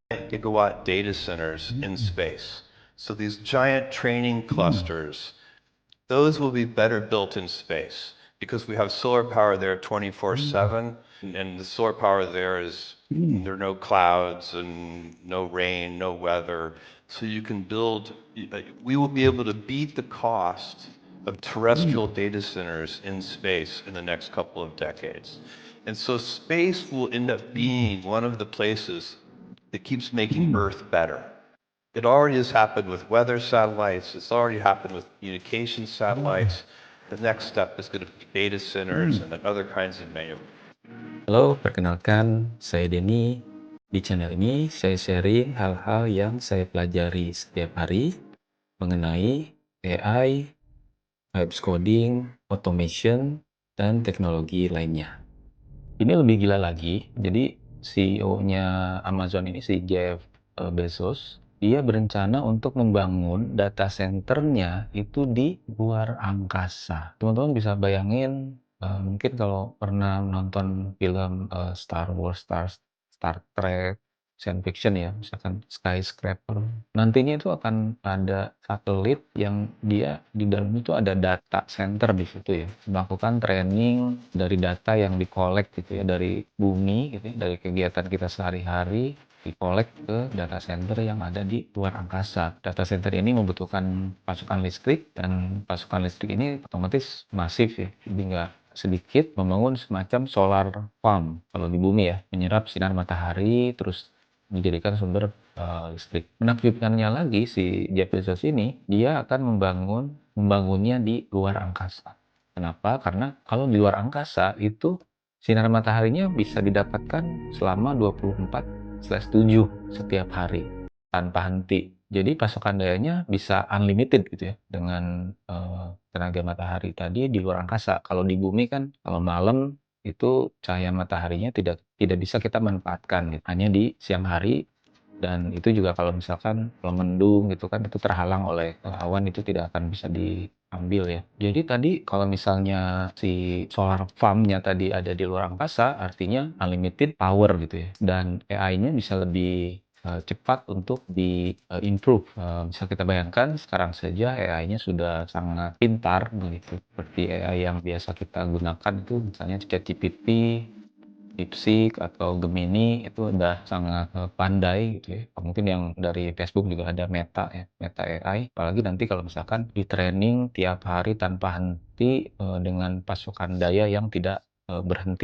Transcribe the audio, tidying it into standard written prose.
gigawatt data centers in space. So these giant training clusters, those will be better built in space because we have solar power there 24/7, and the solar power there is there are no clouds and no rain, no weather. So you can build, we will be able to beat the cost of terrestrial data centers in space in the next couple of decades. And so space will end up being one of the places that keeps making Earth better. It already has happened with weather satellites. It's already happened with communication satellites. The next step is going to be data centers and other kinds of Halo, perkenalkan saya Denny. Di channel ini saya sharing hal-hal yang saya pelajari setiap hari mengenai AI, Vibes coding, automation, dan teknologi lainnya. Ini lebih gila lagi, jadi CEO-nya Amazon ini si Jeff Bezos, dia berencana untuk membangun data centernya itu di luar angkasa. Teman-teman bisa bayangin, mungkin kalau pernah nonton film Star Wars, Star Trek, science fiction ya, misalkan skyscraper. Nantinya itu akan ada satelit yang dia di dalam itu ada data center di situ ya, melakukan training dari data yang di-collect gitu ya dari bumi gitu ya, dari kegiatan kita sehari-hari di-collect ke data center yang ada di luar angkasa. Data center ini membutuhkan pasokan listrik dan pasokan listrik ini otomatis masif ya, jadi nggak sedikit membangun semacam solar farm kalau di bumi ya, menyerap sinar matahari terus dijadikan sumber listrik. Menakjubkannya lagi si Jeff Bezos ini, dia akan membangunnya di luar angkasa. Kenapa? Karena kalau di luar angkasa itu sinar mataharinya bisa didapatkan selama 24/7 setiap hari tanpa henti. Jadi pasokan dayanya bisa unlimited gitu ya dengan tenaga matahari tadi di luar angkasa. Kalau di bumi kan kalau malam itu cahaya mataharinya tidak bisa kita manfaatkan gitu. Hanya di siang hari, dan itu juga kalau misalkan kalau mendung gitu kan itu terhalang oleh awan, itu tidak akan bisa diambil ya. Jadi tadi kalau misalnya si solar farm-nya tadi ada di luar angkasa, artinya unlimited power gitu ya. Dan AI-nya bisa lebih cepat untuk di-improve. Bisa kita bayangkan sekarang saja AI-nya sudah sangat pintar begitu. Seperti AI yang biasa kita gunakan itu misalnya ChatGPT, DeepSeek atau Gemini itu udah sangat pandai gitu ya. Mungkin yang dari Facebook juga ada Meta ya, Meta AI. Apalagi nanti kalau misalkan di-training tiap hari tanpa henti dengan pasokan daya yang tidak berhenti.